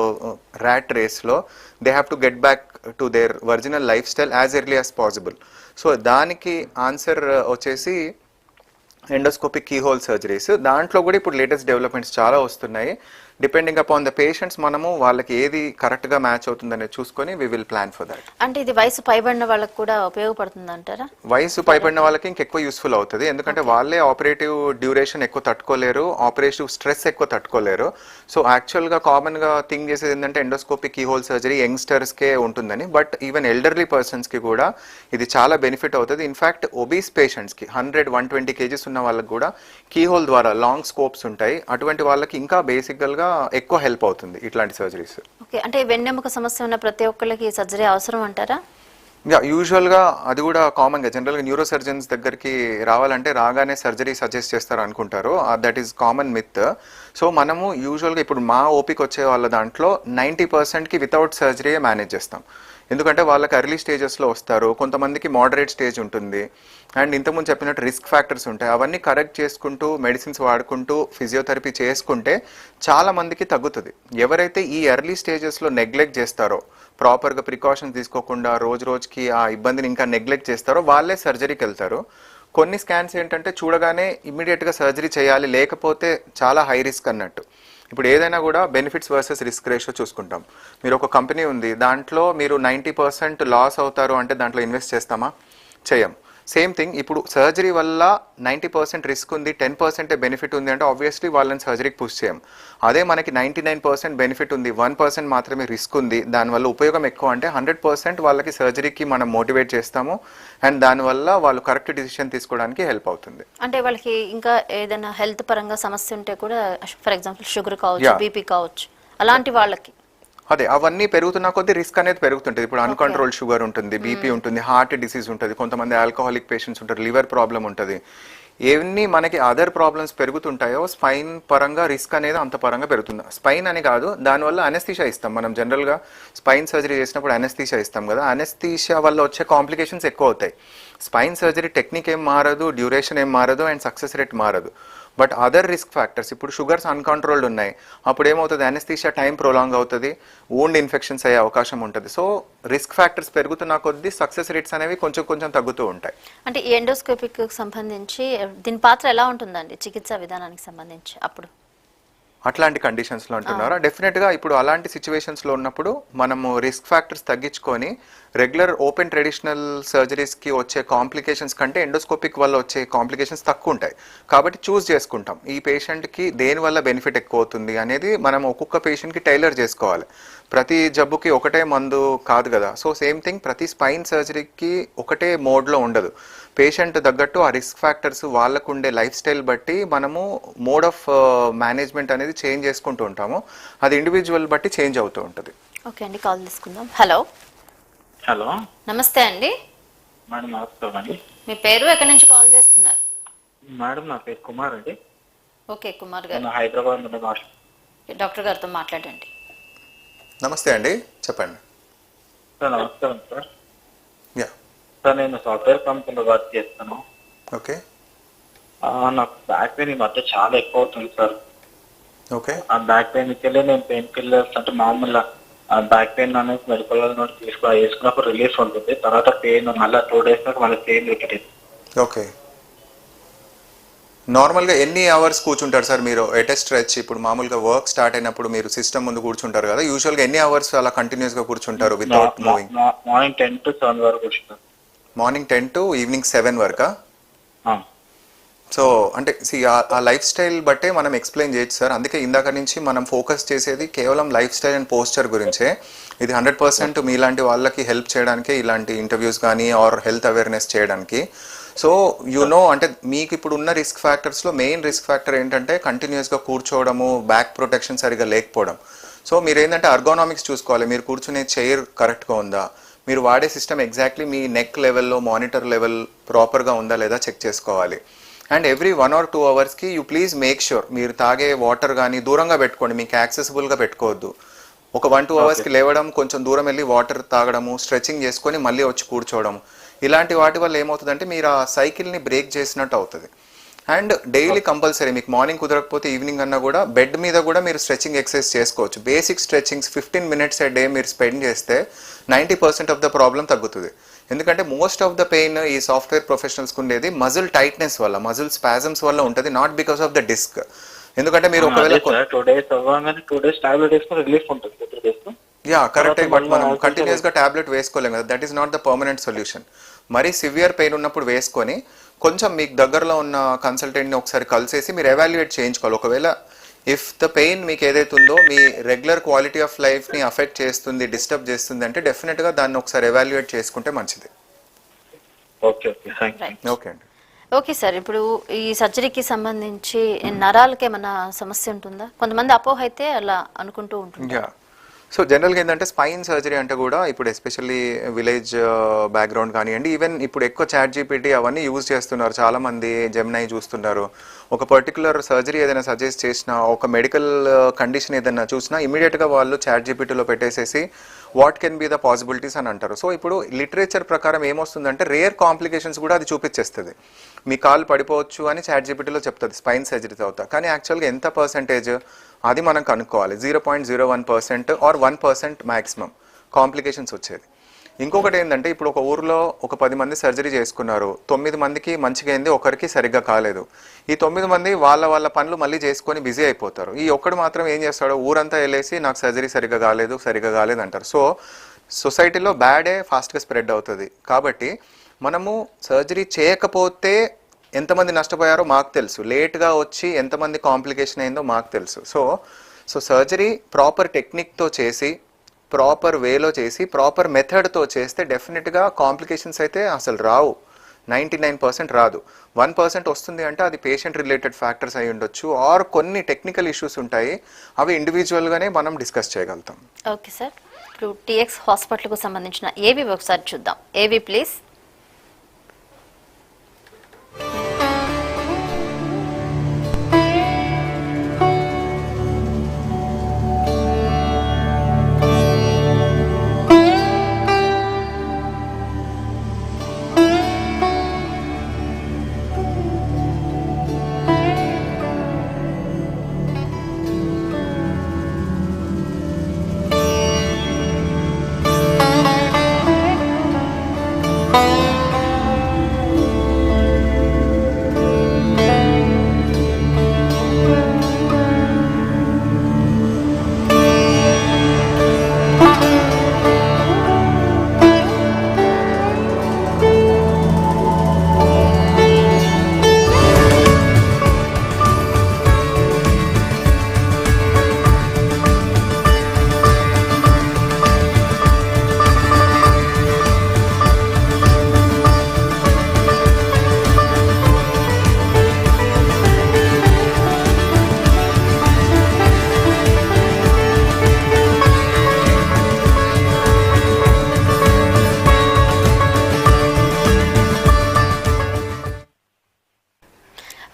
ర్యాట్ రేస్లో they have to get back to their original life style as early as possible. So దానికి ఆన్సర్ వచ్చేసి ఎండోస్కోపిక్ కీ హోల్ సర్జరీస్. దాంట్లో కూడా ఇప్పుడు లేటెస్ట్ డెవలప్మెంట్స్ చాలా వస్తున్నాయి. డిపెండింగ్ అపాన్ ద పేషెంట్స్ మనము వాళ్ళకి ఏది కరెక్ట్గా మ్యాచ్ అవుతుందనేది చూసుకొని we will plan for that. అంటే ఇది వయసు పైబడిన వాళ్ళకి కూడా ఉపయోగపడుతుంది అంటారా? వయసు పైబడిన వాళ్ళకి ఇంకెక్కువ యూస్ఫుల్ అవుతుంది, ఎందుకంటే వాళ్ళే ఆపరేటివ్ డ్యూరేషన్ ఎక్కువ తట్టుకోలేరు, ఆపరేటివ్ స్ట్రెస్ ఎక్కువ తట్టుకోలేరు. సో యాక్చువల్గా కామన్గా థింక్ చేసేది ఏంటంటే ఎండోస్కోపిక్ కీ హోల్ సర్జరీ యంగ్స్టర్స్కే ఉంటుందని, బట్ ఈవెన్ ఎల్డర్లీ పర్సన్స్కి కూడా ఇది చాలా బెనిఫిట్ అవుతుంది. ఇన్ఫ్యాక్ట్ ఒబీస్ పేషెంట్స్కి 100-120 kgs ఉన్న వాళ్ళకి కూడా కీ హోల్ ద్వారా లాంగ్ స్కోప్స్ ఉంటాయి, అటువంటి వాళ్ళకి ఇంకా బేసికల్గా ఎక్కువ హెల్ప్ అవుతుంది ఇట్లాంటి సర్జరీస్. ఓకే, అంటే వెన్నెముక సమస్య ఉన్న ప్రతి ఒక్కరికి సర్జరీ అవసరం అంటారా? యూజువల్గా అది కూడా కామన్గా జనరల్గా న్యూరో సర్జన్స్ దగ్గరికి రావాలంటే రాగానే సర్జరీ సజెస్ట్ చేస్తారు అనుకుంటారు, that is common myth. So మనము యూజువల్గా ఇప్పుడు మా ఓపిక వచ్చే వాళ్ళ దాంట్లో 90%కి వితౌట్ సర్జరీయే మేనేజ్ చేస్తాం. ఎందుకంటే వాళ్ళకి ఎర్లీ స్టేజెస్లో వస్తారు, కొంతమందికి మోడరేట్ స్టేజ్ ఉంటుంది, అండ్ ఇంతకుముందు చెప్పినట్టు రిస్క్ ఫ్యాక్టర్స్ ఉంటాయి. అవన్నీ కరెక్ట్ చేసుకుంటూ మెడిసిన్స్ వాడుకుంటూ ఫిజియోథెరపీ చేసుకుంటే చాలా మందికి తగ్గుతుంది. ఎవరైతే ఈ ఎర్లీ స్టేజెస్లో నెగ్లెక్ట్ చేస్తారో, ప్రాపర్గా ప్రికాషన్స్ తీసుకోకుండా రోజు రోజుకి ఆ ఇబ్బందిని ఇంకా నెగ్లెక్ట్ చేస్తారో వాళ్ళే సర్జరీకి వెళ్తారు. కొన్ని స్కాన్స్ ఏంటంటే చూడగానే ఇమ్మీడియట్గా సర్జరీ చేయాలి, లేకపోతే చాలా హై రిస్క్ అన్నట్టు. ఇప్పుడు ఏదైనా కూడా బెనిఫిట్స్ వర్సెస్ రిస్క్ రేషియో చూసుకుంటాం. మీరు ఒక కంపెనీ ఉంది, దాంట్లో మీరు 90% లాస్ అవుతారు అంటే దాంట్లో ఇన్వెస్ట్ చేస్తామా? చేయం. సేమ్ థింగ్ ఇప్పుడు సర్జరీ వల్ల 90% రిస్క్ ఉంది, 10% బెనిఫిట్ ఉంది అంటే ఆబ్వియస్లీ వాళ్ళని సర్జరీకి పుష్ చేయం. అదే మనకి 99% బెనిఫిట్ ఉంది, 1% మాత్రమే రిస్క్ ఉంది, దానివల్ల ఉపయోగం ఎక్కువ అంటే 100% వాళ్ళకి సర్జరీకి మనం మోటివేట్ చేస్తాము. అండ్ దానివల్ల వాళ్ళు కరెక్ట్ డిసిషన్ తీసుకోవడానికి హెల్ప్ అవుతుంది. అంటే వాళ్ళకి ఇంకా ఏదైనా హెల్త్ పరంగా సమస్య ఉంటే కూడా, ఫర్ ఎగ్జాంపుల్ షుగర్ కావచ్చు, బీపీ కావచ్చు, అలాంటి వాళ్ళకి అదే అవన్నీ పెరుగుతున్న కొద్దీ రిస్క్ అనేది పెరుగుతుంటుంది. ఇప్పుడు అన్కంట్రోల్ షుగర్ ఉంటుంది, బీపీ ఉంటుంది, హార్ట్ డిసీజ్ ఉంటుంది, కొంతమంది ఆల్కహాలిక్ పేషెంట్స్ ఉంటారు, లివర్ ప్రాబ్లం ఉంటుంది. ఏవన్నీ మనకి అదర్ ప్రాబ్లమ్స్ పెరుగుతుంటాయో స్పైన్ పరంగా రిస్క్ అనేది అంత పరంగా పెరుగుతుంది. స్పైన్ అని కాదు, దానివల్ల అనెస్థీషియా ఇస్తాం మనం. జనరల్గా స్పైన్ సర్జరీ చేసినప్పుడు అనెస్థీషియా ఇస్తాం కదా, అనెస్థీషియా వల్ల వచ్చే కాంప్లికేషన్స్ ఎక్కువ అవుతాయి. స్పైన్ సర్జరీ టెక్నిక్ ఏం మారదు, డ్యూరేషన్ ఏం మారదు, అండ్ సక్సెస్ రేట్ మారదు. బట్ అదర్ రిస్క్ ఫ్యాక్టర్స్, ఇప్పుడు షుగర్స్ అన్కంట్రోల్డ్ ఉన్నాయి, అప్పుడు ఏమవుతుంది, అనెస్థీషియా టైం ప్రొలాంగ్ అవుతుంది, వూండ్ ఇన్ఫెక్షన్స్ అయ్యే అవకాశం ఉంటుంది. సో రిస్క్ ఫ్యాక్టర్స్ పెరుగుతున్న కొద్దీ సక్సెస్ రేట్స్ అనేవి కొంచెం కొంచెం తగ్గుతూ ఉంటాయి. అంటే ఈ ఎండోస్కోపిక్ సంబంధించి దీని పాత్ర ఎలా ఉంటుందండి చికిత్సా విధానానికి సంబంధించి అప్పుడు? అట్లాంటి కండిషన్స్లో అంటున్నారా? డెఫినెట్గా ఇప్పుడు అలాంటి సిచ్యువేషన్స్లో ఉన్నప్పుడు మనము రిస్క్ ఫ్యాక్టర్స్ తగ్గించుకొని రెగ్యులర్ ఓపెన్ ట్రెడిషనల్ సర్జరీస్కి వచ్చే కాంప్లికేషన్స్ కంటే ఎండోస్కోపిక్ వల్ల వచ్చే కాంప్లికేషన్స్ తక్కువ ఉంటాయి. కాబట్టి చూస్ చేసుకుంటాం ఈ పేషెంట్కి దేనివల్ల బెనిఫిట్ ఎక్కువ అవుతుంది అనేది. మనం ఒక్కొక్క పేషెంట్కి టైలర్ చేసుకోవాలి, ప్రతి జబ్బుకి ఒకటే మందు కాదు కదా. సో సేమ్ థింగ్ ప్రతి స్పైన్ సర్జరీకి ఒకటే మోడ్లో ఉండదు. పేషెంట్ తగ్గట్టు ఆ రిస్క్ ఫ్యాక్టర్స్ వాళ్ళకు ఉండే లైఫ్ స్టైల్ బట్టి మనము మోడ్ ఆఫ్ మేనేజ్మెంట్ అనేది చేంజ్ చేసుకుంటూ ఉంటాము. అది ఇండివిజువల్ బట్టి చేంజ్ అవుతూ ఉంటుంది. ఓకే అండి, కాల్ తీసుకుందాం. హలో. హలో, నమస్తే అండి. మేడం నమస్కారం అండి. మీ పేరు, ఎక్కడి నుంచి కాల్ చేస్తున్నారు? మేడం నా పేరు కుమార్ అండి. ఓకే కుమార్ గారు, నేను హైదరాబాద్ నుండి డాక్టర్ గారితో మాట్లాడండి. నమస్తే అండి, చెప్పండి. సార్ నమస్కారం సార్. యా సార్, నేను సాఫ్ట్వేర్ కంపెనీలో వర్క్ చేస్తాను. ఓకే. నాకు బ్యాక్ పెయిన్ ఈ మధ్య చాలా ఎక్కువ అవుతుంది సార్. ఓకే. ఆ బ్యాక్ పెయిన్ ఇచ్చే నేను పెయిన్ కిల్లర్స్ అంటే మామూలుగా బ్యాక్ పెయిన్ అనేది మెడికల్ వేసుకున్నప్పుడు రిలీఫ్ ఉంటుంది, తర్వాత పెయిన్ మళ్ళీ 2 days మళ్ళీ పెయిన్ రిపీట్. ఓకే. నార్మల్గా ఎన్ని అవర్స్ కూర్చుంటారు సార్ మీరు ఎట్ ఎ స్ట్రెచ్? ఇప్పుడు మామూలుగా వర్క్ స్టార్ట్ అయినప్పుడు మీరు సిస్టమ్ ముందు కూర్చుంటారు కదా, యూజువల్గా ఎన్ని అవర్స్ అలా కంటిన్యూస్గా కూర్చుంటారు వితౌట్ మూవింగ్? మార్నింగ్ 10 to 7 వరకు కూర్చుంటారు. Morning 10 to evening 7 వరకా? సో అంటే ఆ లైఫ్ స్టైల్ బట్టే మనం ఎక్స్ప్లెయిన్ చేయొచ్చు సార్. అందుకే ఇందాక నుంచి మనం ఫోకస్ చేసేది కేవలం లైఫ్ స్టైల్ అండ్ పోస్చర్ గురించే. ఇది 100% మీలాంటి వాళ్ళకి హెల్ప్ చేయడానికే ఇలాంటి ఇంటర్వ్యూస్ కానీ ఆర్ హెల్త్ అవేర్నెస్ చేయడానికి. సో అంటే మీకు ఇప్పుడు ఉన్న రిస్క్ ఫ్యాక్టర్స్లో మెయిన్ రిస్క్ ఫ్యాక్టర్ ఏంటంటే కంటిన్యూస్గా కూర్చోవడము, బ్యాక్ ప్రొటెక్షన్ సరిగా లేకపోవడం. సో మీరు ఏంటంటే అర్గోనామిక్స్ చూసుకోవాలి, మీరు కూర్చునే చైర్ కరెక్ట్గా ఉందా, మీరు వాడే సిస్టమ్ ఎగ్జాక్ట్లీ మీ నెక్ లెవెల్లో మానిటర్ లెవెల్ ప్రాపర్గా ఉందా లేదా చెక్ చేసుకోవాలి. అండ్ ఎవ్రీ 1 or 2 అవర్స్కి యూ ప్లీజ్ మేక్ ష్యూర్ మీరు తాగే వాటర్ కానీ దూరంగా పెట్టుకోండి, మీకు యాక్సెసిబుల్గా పెట్టుకోవద్దు. ఒక 1-2 అవర్స్కి లేవడం, కొంచెం దూరం వెళ్ళి వాటర్ తాగడము, స్ట్రెచింగ్ చేసుకొని మళ్ళీ వచ్చి కూర్చోవడం, ఇలాంటి వాటి వల్ల ఏమవుతుందంటే మీరు ఆ సైకిల్ని బ్రేక్ చేసినట్టు అవుతుంది. అండ్ డైలీ కంపల్సరీ మీకు మార్నింగ్ కుదరకపోతే ఈవినింగ్ అన్నా కూడా బెడ్ మీద కూడా మీరు స్ట్రెచింగ్ ఎక్సర్సైజ్ చేసుకోవచ్చు. Basic stretchings 15 minutes a day మీరు స్పెండ్ చేస్తే 90% ఆఫ్ ద ప్రాబ్లం తగ్గుతుంది. ఎందుకంటే మోస్ట్ ఆఫ్ ద పెయిన్ ఈ సాఫ్ట్వేర్ ప్రొఫెషనల్స్కి ఉండేది మజిల్ టైట్నెస్ వల్ల, మజిల్ స్పాజమ్స్ వల్ల ఉంటుంది, not because of the disc. ఎందుకంటే మీరు ఒకవేళ 2 days అవ్వగానే 2 days టాబ్లెట్ వేసుకుని రిలీఫ్ ఉంటుంది. 2 days యా కరెక్ట్. బట్ మనం కంటిన్యూస్గా టాబ్లెట్ వేసుకోలేము కదా, that is not the permanent solution. మరీ సివియర్ పెయిన్ ఉన్నప్పుడు వేసుకొని కొంచెం మీకు దగ్గరలో ఉన్న కన్సల్టెంట్ని ఒకసారి కలిసేసి మీరు ఎవాల్యుయేట్ చేయించుకోవాలి. ఒకవేళ ఇఫ్ ద పెయిన్ మీకు ఏదైతే ఉందో మీ రెగ్యులర్ క్వాలిటీ ఆఫ్ లైఫ్ని అఫెక్ట్ చేస్తుంది, డిస్టర్బ్ చేస్తుంది అంటే డెఫినెట్గా దాన్ని ఒకసారి ఎవాల్యుయేట్ చేసుకుంటే మంచిది. ఓకే ఓకే అండి. ఓకే సార్, ఇప్పుడు ఈ సర్జరీకి సంబంధించి నరాలకి ఏమైనా సమస్య ఉంటుందా? కొంతమంది అపోహ అయితే అలా అనుకుంటూ ఉంటుంది. యా సో జనరల్గా ఏంటంటే స్పైన్ సర్జరీ అంటే కూడా ఇప్పుడు ఎస్పెషల్లీ విలేజ్ బ్యాక్గ్రౌండ్ కానివ్వండి, ఈవెన్ ఇప్పుడు ఎక్కువ ChatGPT అవన్నీ యూజ్ చేస్తున్నారు, చాలామంది జెమినై చూస్తున్నారు. ఒక పర్టికులర్ సర్జరీ ఏదైనా సజెస్ట్ చేసినా, ఒక మెడికల్ కండిషన్ ఏదైనా చూసినా ఇమీడియట్గా వాళ్ళు ChatGPTలో పెట్టేసేసి what can be the possibilities అని అంటారు. సో ఇప్పుడు లిటరేచర్ ప్రకారం ఏమొస్తుందంటే రేర్ కాంప్లికేషన్స్ కూడా అది చూపించేస్తుంది. మీ కాలు పడిపోవచ్చు అని ChatGPTలో చెప్తుంది స్పైన్ సర్జరీ తర్వాత, కానీ యాక్చువల్గా ఎంత పర్సెంటేజ్ అది మనం కనుక్కోవాలి. 0.01% ఆర్ 1% మ్యాక్సిమం కాంప్లికేషన్స్ వచ్చేది. ఇంకొకటి ఏంటంటే ఇప్పుడు ఒక ఊర్లో ఒక 10 మంది సర్జరీ చేసుకున్నారు, 9 మందికి మంచిగా అయింది, ఒకరికి సరిగ్గా కాలేదు. ఈ 9 మంది వాళ్ళ పనులు మళ్ళీ చేసుకొని బిజీ అయిపోతారు. ఈ ఒక్కడు మాత్రం ఏం చేస్తాడో ఊరంతా వెళ్ళేసి నాకు సర్జరీ సరిగ్గా కాలేదు అంటారు. సో సొసైటీలో బ్యాడే ఫాస్ట్గా స్ప్రెడ్ అవుతుంది. కాబట్టి మనము సర్జరీ చేయకపోతే ఎంతమంది నష్టపోయారో మాకు తెలుసు, లేట్గా వచ్చి ఎంతమంది కాంప్లికేషన్ అయిందో మాకు తెలుసు. సో సర్జరీ ప్రాపర్ టెక్నిక్తో చేసి, ప్రాపర్ వేలో చేసి, ప్రాపర్ మెథడ్తో చేస్తే డెఫినెట్గా కాంప్లికేషన్స్ అయితే అసలు రావు. 99% రాదు. 1% వస్తుంది అంటే అది పేషెంట్ రిలేటెడ్ ఫ్యాక్టర్స్ అయి ఉండొచ్చు, ఆర్ కొన్ని టెక్నికల్ ఇష్యూస్ ఉంటాయి, అవి ఇండివిజువల్గానే మనం డిస్కస్ చేయగలుగుతాం. ఓకే సార్, ఇప్పుడు TX హాస్పిటల్కు సంబంధించిన ఏవి ఒకసారి చూద్దాం. ఏవి ప్లీజ్.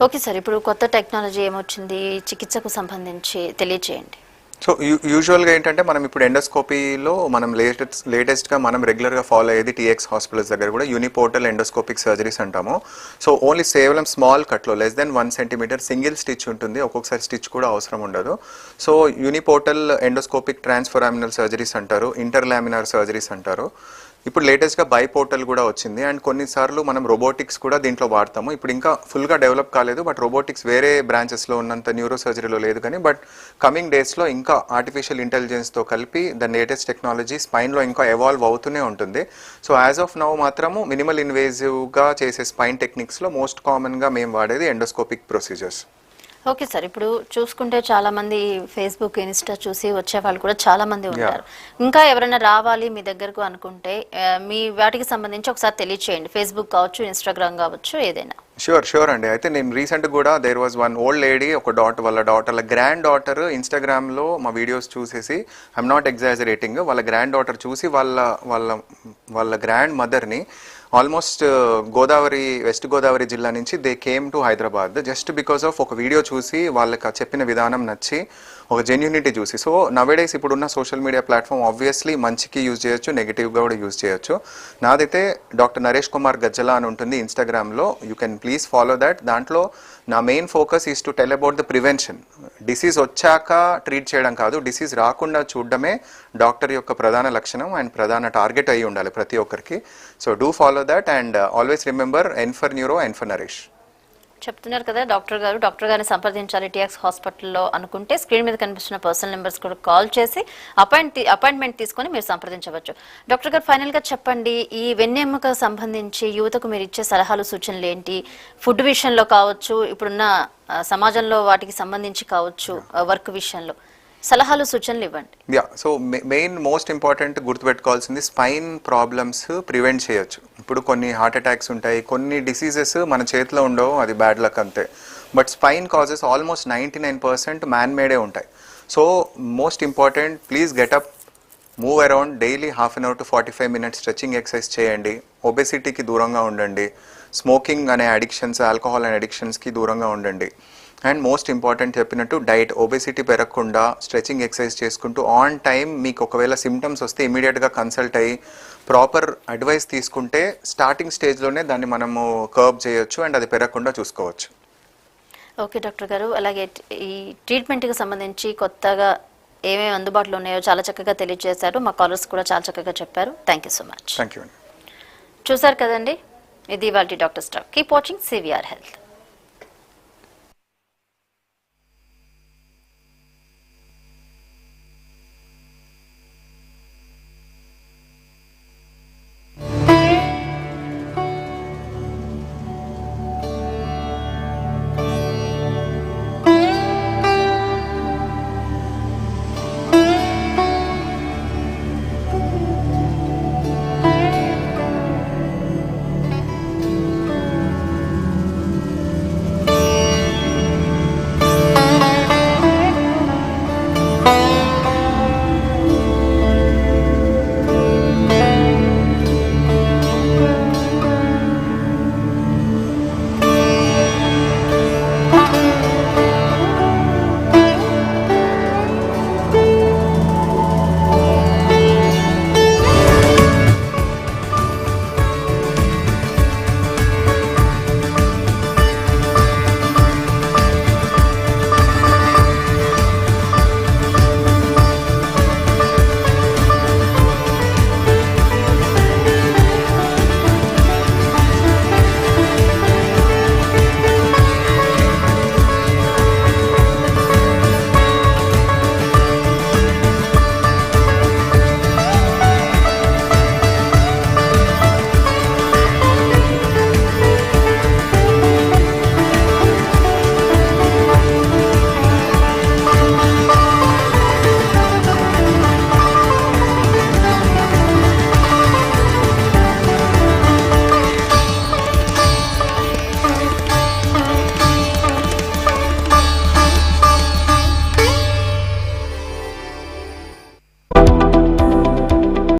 ఓకే సార్, ఇప్పుడు కొత్త టెక్నాలజీ ఏమొచ్చింది చికిత్సకు సంబంధించి తెలియజేయండి. సో యూజువల్గా ఏంటంటే మనం ఇప్పుడు ఎండోస్కోపీలో మనం లేటెస్ట్గా మనం రెగ్యులర్గా ఫాలో అయ్యేది TX హాస్పిటల్స్ దగ్గర కూడా యూనిపోర్టల్ ఎండోస్కోపిక్ సర్జరీస్ అంటాము. సో ఓన్లీ కేవలం స్మాల్ కట్లో less than 1 centimetre single stitch ఉంటుంది, ఒక్కొక్కసారి స్టిచ్ కూడా అవసరం ఉండదు. So uniportal endoscopic transforaminal surgeries అంటారు, ఇంటర్లామినార్ సర్జరీస్ అంటారు. ఇప్పుడు లేటెస్ట్గా బైపోర్టల్ కూడా వచ్చింది, అండ్ కొన్నిసార్లు మనం రోబోటిక్స్ కూడా దీంట్లో వాడతాము. ఇప్పుడు ఇంకా ఫుల్గా డెవలప్ కాలేదు, బట్ రోబోటిక్స్ వేరే బ్రాంచెస్లో ఉన్నంత న్యూరో సర్జరీలో లేదు, కానీ బట్ కమింగ్ డేస్లో ఇంకా ఆర్టిఫిషియల్ ఇంటెలిజెన్స్తో కలిపి ద లేటెస్ట్ టెక్నాలజీ స్పైన్లో ఇంకా ఎవాల్వ్ అవుతూనే ఉంటుంది. సో యాజ్ ఆఫ్ నౌ మాత్రము మినిమల్ ఇన్వేజివ్గా చేసే స్పైన్ టెక్నిక్స్లో మోస్ట్ కామన్గా మేము వాడేది ఎండోస్కోపిక్ ప్రొసీజర్స్. ఓకే సార్, ఇప్పుడు చూసుకుంటే చాలా మంది ఫేస్బుక్, ఇన్స్టా చూసి వచ్చే వాళ్ళు కూడా చాలా మంది ఉంటారు. ఇంకా ఎవరైనా రావాలి మీ దగ్గరకు అనుకుంటే మీ వాటికి సంబంధించి ఒకసారి తెలియచేయండి. ఫేస్బుక్ కావచ్చు, ఇన్స్టాగ్రామ్ కావచ్చు, ఏదైనా. షూర్ అండి. అయితే నేను రీసెంట్ కూడా there was one old lady, వాళ్ళ గ్రాండ్ డాటర్ ఇన్స్టాగ్రామ్లో మా వీడియోస్ చూసేసి, ఐఎమ్ నాట్ ఎగ్జాజరేటింగ్, వాళ్ళ గ్రాండ్ డాటర్ చూసి వాళ్ళ గ్రాండ్ మదర్ని ఆల్మోస్ట్ వెస్ట్ గోదావరి జిల్లా నుంచి they came to Hyderabad just because of ఒక వీడియో చూసి వాళ్ళకి చెప్పిన విధానం నచ్చి, ఒక జెన్యూనిటీ చూసి. సో నవేడేస్ ఇప్పుడున్న సోషల్ మీడియా ప్లాట్ఫామ్ ఆబ్వియస్లీ మంచికి యూజ్ చేయొచ్చు, నెగిటివ్గా కూడా యూజ్ చేయొచ్చు. నాదైతే డాక్టర్ నరేష్ కుమార్ గజ్జల అని ఉంటుంది ఇన్స్టాగ్రామ్లో, you can please follow that. దాంట్లో నా main focus is to tell about the prevention. Disease వచ్చాక ట్రీట్ చేయడం కాదు, డిసీజ్ రాకుండా చూడడమే డాక్టర్ యొక్క ప్రధాన లక్షణం అండ్ ప్రధాన టార్గెట్ అయి ఉండాలి ప్రతి ఒక్కరికి. So do follow that and always remember N for neuro, N for Naresh. చెప్తున్నారు కదా డాక్టర్ గారిని సంప్రదించాలి TX హాస్పిటల్లో అనుకుంటే స్క్రీన్ మీద కనిపిస్తున్న పర్సనల్ నెంబర్స్ కూడా కాల్ చేసి అపాయింట్మెంట్ తీసుకొని మీరు సంప్రదించవచ్చు. డాక్టర్ గారు, ఫైనల్గా చెప్పండి, ఈ వెన్నెముక సంబంధించి యువతకు మీరు ఇచ్చే సలహాలు, సూచనలు ఏంటి? ఫుడ్ విషయంలో కావచ్చు, ఇప్పుడున్న సమాజంలో వాటికి సంబంధించి కావచ్చు, వర్క్ విషయంలో సలహాలు, సూచనలు ఇవ్వండి. సో మెయిన్ మోస్ట్ ఇంపార్టెంట్ గుర్తుపెట్టుకోవాల్సింది స్పైన్ ప్రాబ్లమ్స్ ప్రివెంట్ చేయొచ్చు. ఇప్పుడు కొన్ని హార్ట్ అటాక్స్ ఉంటాయి, కొన్ని డిసీజెస్ మన చేతిలో ఉండవు, అది బ్యాడ్ లక్ అంతే. But spine causes almost 99% man made ఉంటాయి. So most important, please get up move around daily half an hour to 45 minutes stretching exercise చేయండి. ఒబెసిటీకి దూరంగా ఉండండి. స్మోకింగ్ అనే అడిక్షన్స్, ఆల్కహాల్ అనే అడిక్షన్స్కి దూరంగా ఉండండి. అండ్ మోస్ట్ ఇంపార్టెంట్ చెప్పినట్టు డైట్, ఒబెసిటీ పెరగకుండా స్ట్రెచింగ్ ఎక్సర్సైజ్ చేసుకుంటూ ఆన్ టైం మీకు ఒకవేళ సిమ్టమ్స్ వస్తే ఇమీడియట్గా కన్సల్ట్ అయ్యి ప్రాపర్ అడ్వైస్ తీసుకుంటే స్టార్టింగ్ స్టేజ్లోనే దాన్ని మనము కర్బ్ చేయొచ్చు అండ్ అది పెరగకుండా చూసుకోవచ్చు. ఓకే డాక్టర్ గారు, అలాగే ఈ ట్రీట్మెంట్కి సంబంధించి కొత్తగా ఏమేమి అందుబాటులో ఉన్నాయో చాలా చక్కగా తెలియజేశారు. మా కాలర్స్ కూడా చాలా చక్కగా చెప్పారు. Thank you so much. Thank you. చూసారు కదండి, ఇది ఇవాల్టి doctor stock. Keep watching CVR Health.